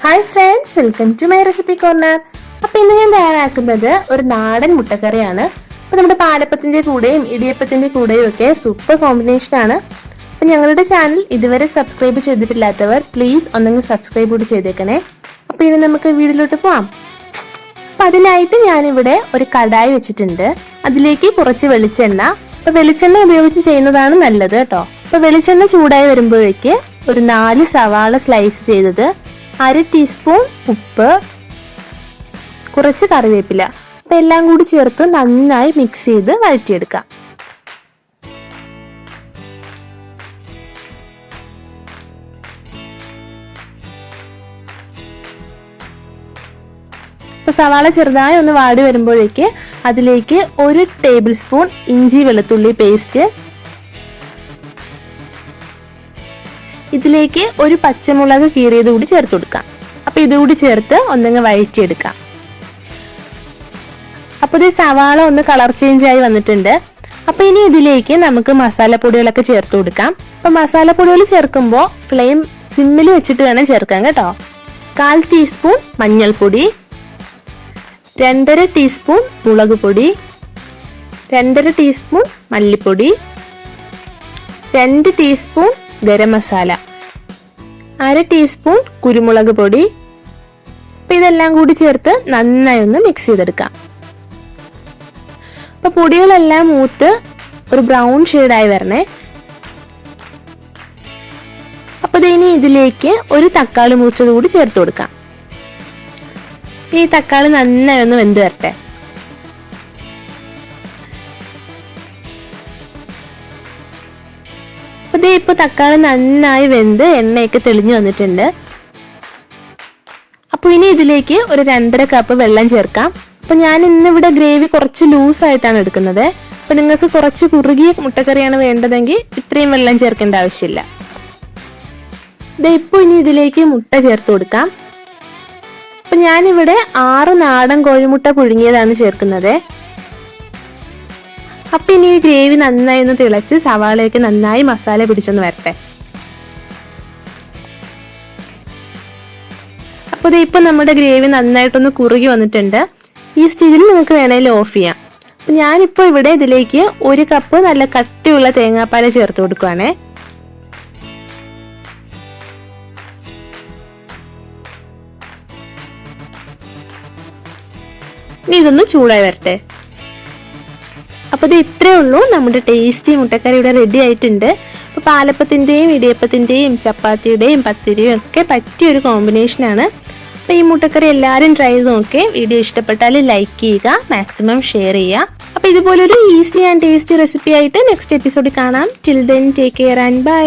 Hi friends, welcome to my recipe corner. അപ്പൊ ഇന്ന് ഞാൻ തയ്യാറാക്കുന്നത് ഒരു നാടൻ മുട്ടക്കറിയാണ്. അപ്പൊ നമ്മുടെ പാലപ്പത്തിന്റെ കൂടെയും ഇടിയപ്പത്തിന്റെ കൂടെയും ഒക്കെ സൂപ്പർ കോമ്പിനേഷൻ ആണ്. അപ്പൊ ഞങ്ങളുടെ ചാനൽ ഇതുവരെ സബ്സ്ക്രൈബ് ചെയ്തിട്ടില്ലാത്തവർ പ്ലീസ് ഒന്നെങ്കിൽ സബ്സ്ക്രൈബ് കൂടി ചെയ്തേക്കണേ. അപ്പൊ ഇനി നമുക്ക് വീഡിയോയിലോട്ട് പോവാം. അപ്പൊ അതിനായിട്ട് ഞാനിവിടെ ഒരു കടായി വെച്ചിട്ടുണ്ട്. അതിലേക്ക് കുറച്ച് വെളിച്ചെണ്ണ, അപ്പൊ വെളിച്ചെണ്ണ ഉപയോഗിച്ച് ചെയ്യുന്നതാണ് നല്ലത് കേട്ടോ. അപ്പൊ വെളിച്ചെണ്ണ ചൂടായി വരുമ്പോഴേക്ക് ഒരു 4 സവാള സ്ലൈസ് ചെയ്തത്, 1/2 ടീസ്പൂൺ ഉപ്പ്, കുറച്ച് കറിവേപ്പില, അപ്പൊ എല്ലാം കൂടി ചേർത്ത് നന്നായി മിക്സ് ചെയ്ത് വഴറ്റിയെടുക്കാം. ഇപ്പൊ സവാള ചെറുതായി ഒന്ന് വാടി വരുമ്പോഴേക്ക് അതിലേക്ക് 1 ടേബിൾ സ്പൂൺ ഇഞ്ചി വെളുത്തുള്ളി പേസ്റ്റ്, ഇതിലേക്ക് ഒരു പച്ചമുളക് കീറിയത് കൂടി ചേർത്ത് കൊടുക്കാം. അപ്പൊ ഇതുകൂടി ചേർത്ത് ഒന്നങ്ങ് വഴറ്റിയെടുക്കാം. അപ്പൊ ഇത് സവാള ഒന്ന് കളർ ചേഞ്ച് ആയി വന്നിട്ടുണ്ട്. അപ്പൊ ഇനി ഇതിലേക്ക് നമുക്ക് മസാലപ്പൊടികളൊക്കെ ചേർത്ത് കൊടുക്കാം. അപ്പൊ മസാലപ്പൊടികൾ ചേർക്കുമ്പോൾ ഫ്ലെയിം സിമ്മിൽ വെച്ചിട്ട് വേണം ചേർക്കാൻ കേട്ടോ. 1/4 ടീസ്പൂൺ മഞ്ഞൾപ്പൊടി, 2.5 ടീസ്പൂൺ മുളക് പൊടി, 2.5 ടീസ്പൂൺ മല്ലിപ്പൊടി, 2 ടീസ്പൂൺ ഗരം മസാല, 1/2 ടീസ്പൂൺ കുരുമുളക് പൊടി. അപ്പൊ ഇതെല്ലാം കൂടി ചേർത്ത് നന്നായി ഒന്ന് മിക്സ് ചെയ്തെടുക്കാം. അപ്പൊ പൊടികളെല്ലാം മൂത്ത് ഒരു ബ്രൗൺ ഷെയ്ഡായി വരണേ. അപ്പൊ ഇനി ഇതിലേക്ക് ഒരു തക്കാളി മുറിച്ചത് കൂടി ചേർത്ത് കൊടുക്കാം. ഈ തക്കാളി നന്നായി ഒന്ന് വെന്ത് വരട്ടെ. ഇപ്പൊ തക്കാളി നന്നായി വെന്ത് എണ്ണയൊക്കെ തെളിഞ്ഞു വന്നിട്ടുണ്ട്. അപ്പൊ ഇനി ഇതിലേക്ക് ഒരു 2.5 കപ്പ് വെള്ളം ചേർക്കാം. അപ്പൊ ഞാൻ ഇന്നിവിടെ ഗ്രേവി കുറച്ച് ലൂസ് ആയിട്ടാണ് എടുക്കുന്നത്. അപ്പൊ നിങ്ങൾക്ക് കുറച്ച് കുറുകിയ മുട്ടക്കറിയാണ് വേണ്ടതെങ്കിൽ ഇത്രയും വെള്ളം ചേർക്കേണ്ട ആവശ്യമില്ല. ഇപ്പൊ ഇനി ഇതിലേക്ക് മുട്ട ചേർത്ത് കൊടുക്കാം. അപ്പൊ ഞാനിവിടെ 6 നാടൻ കോഴിമുട്ട പുഴുങ്ങിയതാണ് ചേർക്കുന്നത്. അപ്പൊ ഇനി ഗ്രേവി നന്നായി ഒന്ന് തിളച്ച് സവാളയൊക്കെ നന്നായി മസാല പിടിച്ചൊന്ന് വരട്ടെ. അപ്പൊ ഇപ്പൊ നമ്മുടെ ഗ്രേവി നന്നായിട്ടൊന്ന് കുറുകി വന്നിട്ടുണ്ട്. ഈ സ്റ്റേജിൽ നിങ്ങൾക്ക് വേണമെങ്കിൽ ഓഫ് ചെയ്യാം. അപ്പൊ ഞാനിപ്പോ ഇവിടെ ഇതിലേക്ക് 1 കപ്പ് നല്ല കട്ടിയുള്ള തേങ്ങാപ്പാൽ ചേർത്ത് കൊടുക്കുവാണേ. ഇനി ഇതൊന്ന് ചൂടായി വരട്ടെ. അപ്പൊ ഇത് ഇത്രേ ഉള്ളൂ, നമ്മുടെ ടേസ്റ്റി മുട്ടക്കറി ഇവിടെ റെഡി ആയിട്ടുണ്ട്. അപ്പൊ പാലപ്പത്തിന്റെയും ഇടിയപ്പത്തിന്റെയും ചപ്പാത്തിയുടെയും പത്തിരിയും ഒക്കെ പറ്റിയ ഒരു കോമ്പിനേഷനാണ്. അപ്പൊ ഈ മുട്ടക്കറി എല്ലാവരും ട്രൈ ചെയ്ത് നോക്കേ. വീഡിയോ ഇഷ്ടപ്പെട്ടാൽ ലൈക്ക് ചെയ്യുക, മാക്സിമം ഷെയർ ചെയ്യുക. അപ്പൊ ഇതുപോലൊരു ഈസി ആൻഡ് ടേസ്റ്റി റെസിപ്പി ആയിട്ട് നെക്സ്റ്റ് എപ്പിസോഡിൽ കാണാം. Till then take care and by.